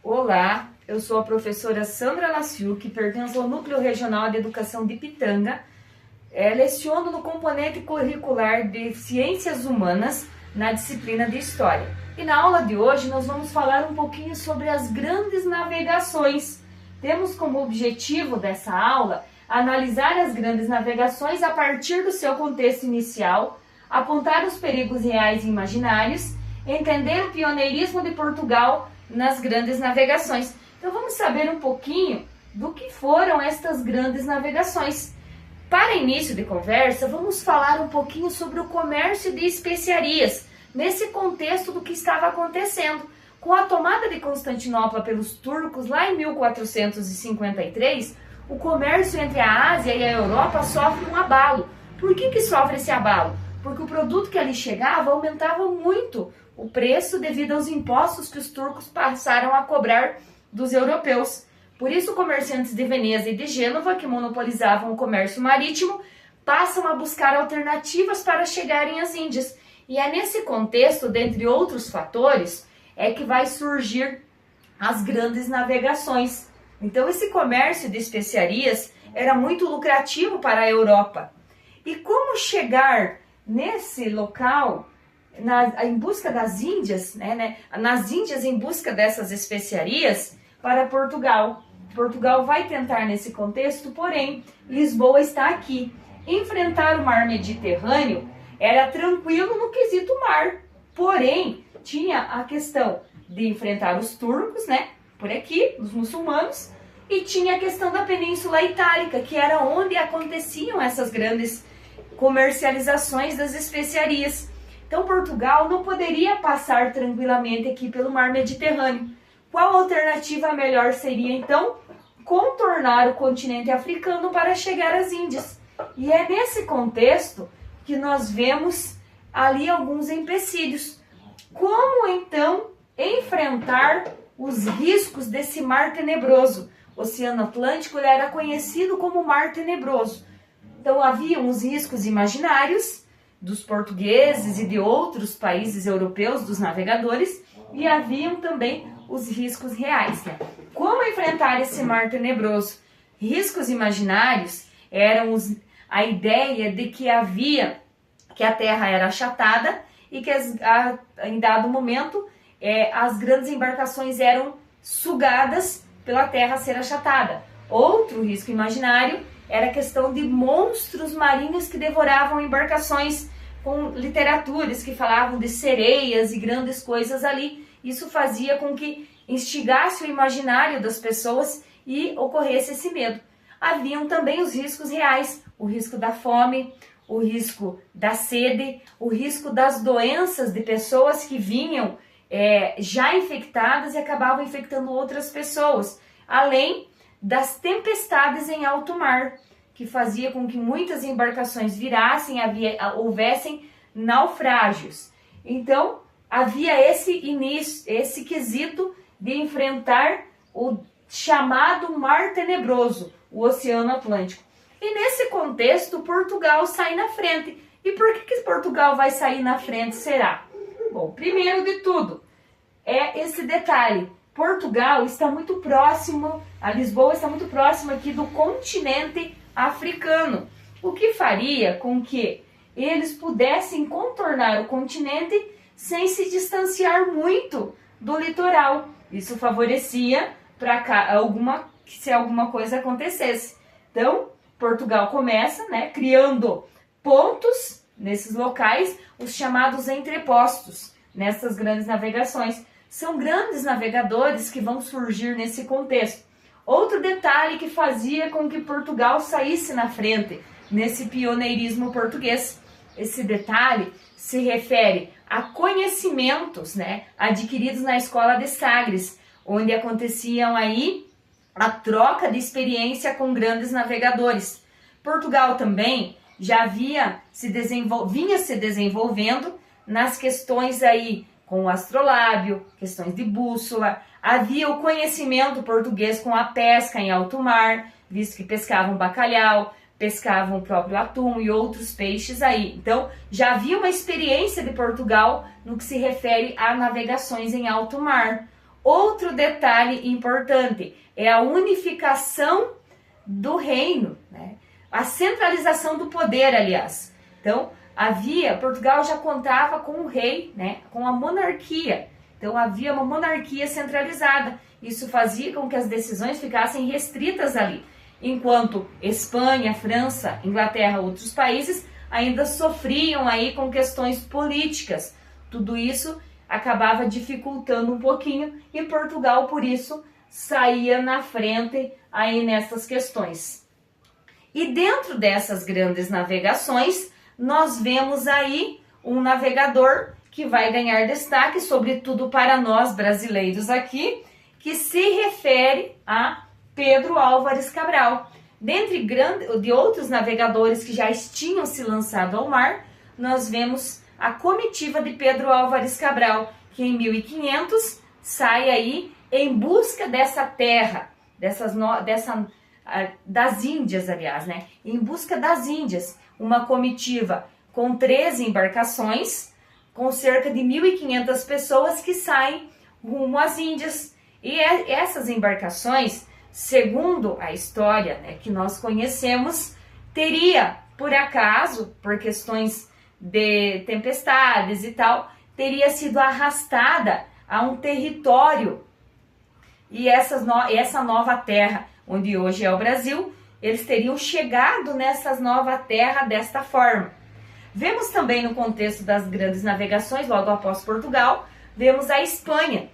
Olá, eu sou a professora Sandra Laciuc, pertenço ao Núcleo Regional de Educação de Pitanga. Leciono no componente curricular de Ciências Humanas na disciplina de História. E na aula de hoje nós vamos falar um pouquinho sobre as grandes navegações. Temos como objetivo dessa aula analisar as grandes navegações a partir do seu contexto inicial, apontar os perigos reais e imaginários, entender o pioneirismo de Portugal nas grandes navegações. Então vamos saber um pouquinho do que foram estas grandes navegações. Para início de conversa, vamos falar um pouquinho sobre o comércio de especiarias, nesse contexto do que estava acontecendo. Com a tomada de Constantinopla pelos turcos lá em 1453, o comércio entre a Ásia e a Europa sofre um abalo. Por que sofre esse abalo? Porque o produto que ali chegava aumentava muito o preço devido aos impostos que os turcos passaram a cobrar dos europeus. Por isso, comerciantes de Veneza e de Gênova, que monopolizavam o comércio marítimo, passam a buscar alternativas para chegarem às Índias. E é nesse contexto, dentre outros fatores, é que vai surgir as grandes navegações. Então, esse comércio de especiarias era muito lucrativo para a Europa. E como chegar nesse local em busca das Índias, nas Índias em busca dessas especiarias para Portugal? Portugal vai tentar nesse contexto, porém, Lisboa está aqui. Enfrentar o mar Mediterrâneo era tranquilo no quesito mar, porém, tinha a questão de enfrentar os turcos, por aqui, os muçulmanos, e tinha a questão da Península Itálica, que era onde aconteciam essas grandes comercializações das especiarias. Então, Portugal não poderia passar tranquilamente aqui pelo mar Mediterrâneo. Qual alternativa melhor seria, então? Contornar o continente africano para chegar às Índias. E é nesse contexto que nós vemos ali alguns empecilhos. Como, então, enfrentar os riscos desse mar tenebroso? O Oceano Atlântico era conhecido como Mar Tenebroso. Então, havia os riscos imaginários dos portugueses e de outros países europeus, dos navegadores, e haviam também os riscos reais. Como enfrentar esse mar tenebroso? Riscos imaginários eram a ideia de que a terra era achatada e que em dado momento as grandes embarcações eram sugadas pela terra ser achatada. Outro risco imaginário era a questão de monstros marinhos que devoravam embarcações, com literaturas que falavam de sereias e grandes coisas ali. Isso fazia com que instigasse o imaginário das pessoas e ocorresse esse medo. Haviam também os riscos reais, o risco da fome, o risco da sede, o risco das doenças de pessoas que vinham já infectadas e acabavam infectando outras pessoas, além das tempestades em alto mar, que fazia com que muitas embarcações virassem, houvessem naufrágios. Então, havia esse quesito de enfrentar o chamado Mar Tenebroso, o Oceano Atlântico. E nesse contexto, Portugal sai na frente. E por que Portugal vai sair na frente, será? Bom, primeiro de tudo, é esse detalhe. Portugal está muito próximo, a Lisboa está muito próxima aqui do continente africano, o que faria com que eles pudessem contornar o continente sem se distanciar muito do litoral. Isso favorecia se alguma coisa acontecesse. Então, Portugal começa, criando pontos nesses locais, os chamados entrepostos, nessas grandes navegações. São grandes navegadores que vão surgir nesse contexto. Outro detalhe que fazia com que Portugal saísse na frente nesse pioneirismo português. Esse detalhe se refere a conhecimentos, adquiridos na escola de Sagres, onde aconteciam aí a troca de experiência com grandes navegadores. Portugal também já vinha se desenvolvendo nas questões aí com o astrolábio, questões de bússola. Havia o conhecimento português com a pesca em alto mar, visto que pescavam bacalhau, pescavam o próprio atum e outros peixes aí. Então, já havia uma experiência de Portugal no que se refere a navegações em alto mar. Outro detalhe importante é a unificação do reino, né? A centralização do poder, aliás. Então, Portugal já contava com o rei, né? Com a monarquia. Então, havia uma monarquia centralizada. Isso fazia com que as decisões ficassem restritas ali. Enquanto Espanha, França, Inglaterra, outros países ainda sofriam aí com questões políticas. Tudo isso acabava dificultando um pouquinho e Portugal, por isso, saía na frente aí nessas questões. E dentro dessas grandes navegações, nós vemos aí um navegador que vai ganhar destaque, sobretudo para nós brasileiros aqui, que se refere a Pedro Álvares Cabral. Dentre de outros navegadores que já tinham se lançado ao mar, nós vemos a comitiva de Pedro Álvares Cabral, que em 1500 sai aí em busca dessa terra, das Índias, aliás, né? Em busca das Índias, uma comitiva com 13 embarcações, com cerca de 1.500 pessoas que saem rumo às Índias. E essas embarcações, segundo a história, né, que nós conhecemos, teria, por acaso, por questões de tempestades e tal, teria sido arrastada a um território. E essa nova terra, onde hoje é o Brasil, eles teriam chegado nessa nova terra desta forma. Vemos também no contexto das grandes navegações, logo após Portugal, vemos a Espanha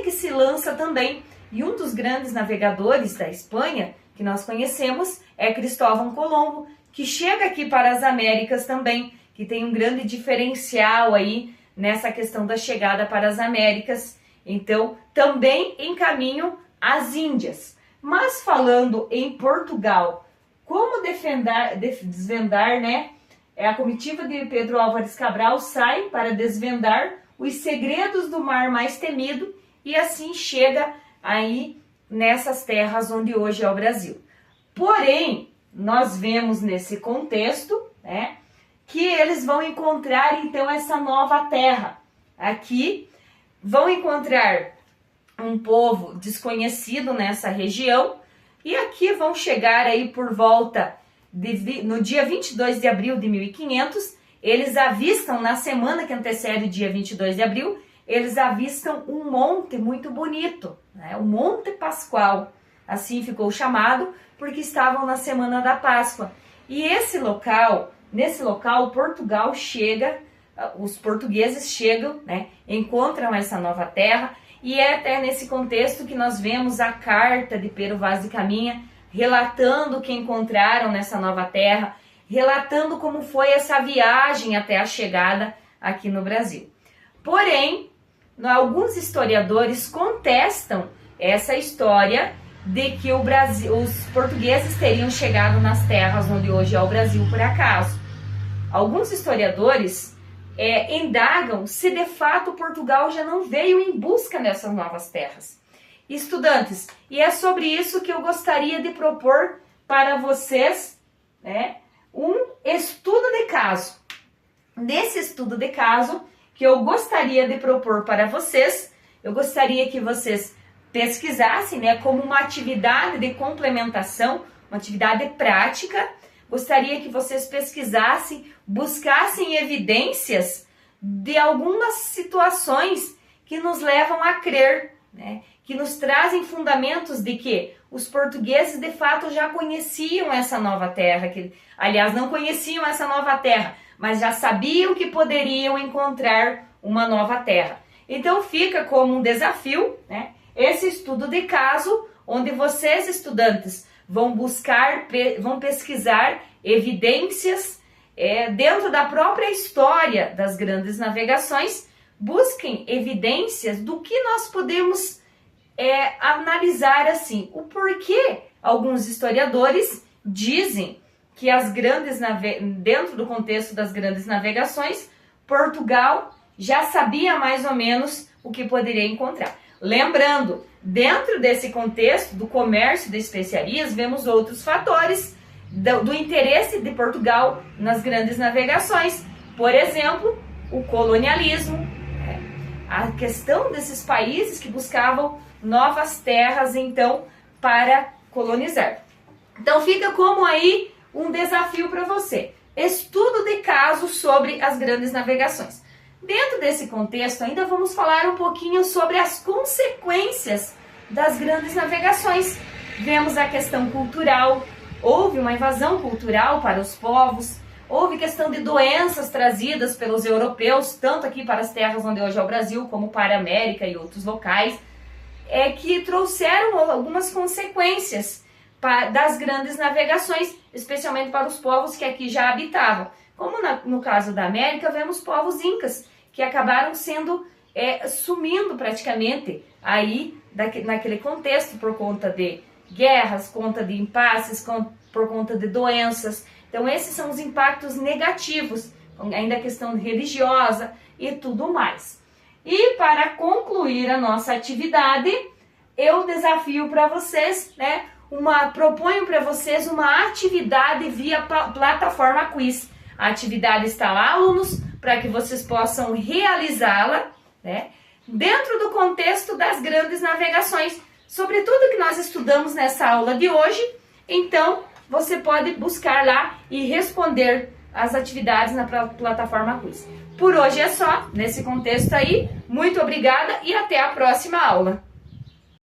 que se lança também. E um dos grandes navegadores da Espanha, que nós conhecemos, é Cristóvão Colombo, que chega aqui para as Américas também, que tem um grande diferencial aí nessa questão da chegada para as Américas. Então, também em caminho às Índias. Mas falando em Portugal, como desvendar, né? A comitiva de Pedro Álvares Cabral sai para desvendar os segredos do mar mais temido e assim chega aí nessas terras onde hoje é o Brasil. Porém, nós vemos nesse contexto, né, que eles vão encontrar então essa nova terra. Aqui vão encontrar um povo desconhecido nessa região e aqui vão chegar aí por volta no dia 22 de abril de 1500, eles avistam, na semana que antecede o dia 22 de abril, eles avistam um monte muito bonito, né? O Monte Pascoal, assim ficou chamado, porque estavam na semana da Páscoa. E nesse local, Portugal chega, os portugueses chegam, né? Encontram essa nova terra, e é até nesse contexto que nós vemos a carta de Pero Vaz de Caminha, relatando o que encontraram nessa nova terra, relatando como foi essa viagem até a chegada aqui no Brasil. Porém, alguns historiadores contestam essa história de que os portugueses teriam chegado nas terras onde hoje é o Brasil por acaso. Alguns historiadores indagam se de fato Portugal já não veio em busca dessas novas terras. Estudantes, e é sobre isso que eu gostaria de propor para vocês, né, um estudo de caso. Nesse estudo de caso que eu gostaria de propor para vocês, eu gostaria que vocês pesquisassem, né, como uma atividade de complementação, uma atividade prática. Gostaria que vocês pesquisassem, buscassem evidências de algumas situações que nos levam a crer, né, que nos trazem fundamentos de que os portugueses de fato já conheciam essa nova terra, que aliás não conheciam essa nova terra, mas já sabiam que poderiam encontrar uma nova terra. Então fica como um desafio, né, esse estudo de caso, onde vocês, estudantes, vão pesquisar evidências dentro da própria história das grandes navegações. Busquem evidências do que nós podemos analisar assim, o porquê alguns historiadores dizem que dentro do contexto das grandes navegações, Portugal já sabia mais ou menos o que poderia encontrar. Lembrando, dentro desse contexto do comércio de especiarias, vemos outros fatores do interesse de Portugal nas grandes navegações. Por exemplo, o colonialismo, a questão desses países que buscavam novas terras, então, para colonizar. Então fica como aí um desafio para você. Estudo de casos sobre as grandes navegações. Dentro desse contexto, ainda vamos falar um pouquinho sobre as consequências das grandes navegações. Vemos a questão cultural, houve uma invasão cultural para os povos, houve questão de doenças trazidas pelos europeus, tanto aqui para as terras onde hoje é o Brasil, como para a América e outros locais, que trouxeram algumas consequências das grandes navegações, especialmente para os povos que aqui já habitavam. Como no caso da América, vemos povos incas, que acabaram sumindo praticamente aí naquele contexto por conta de guerras, conta de impasses, por conta de doenças. Então esses são os impactos negativos, ainda a questão religiosa e tudo mais. E para concluir a nossa atividade, eu desafio para vocês, né, proponho para vocês uma atividade via plataforma Quiz. A atividade está lá, alunos, para que vocês possam realizá-la, né, dentro do contexto das grandes navegações, sobre tudo que nós estudamos nessa aula de hoje. Então, você pode buscar lá e responder as atividades na plataforma Quiz. Por hoje é só, nesse contexto aí. Muito obrigada e até a próxima aula.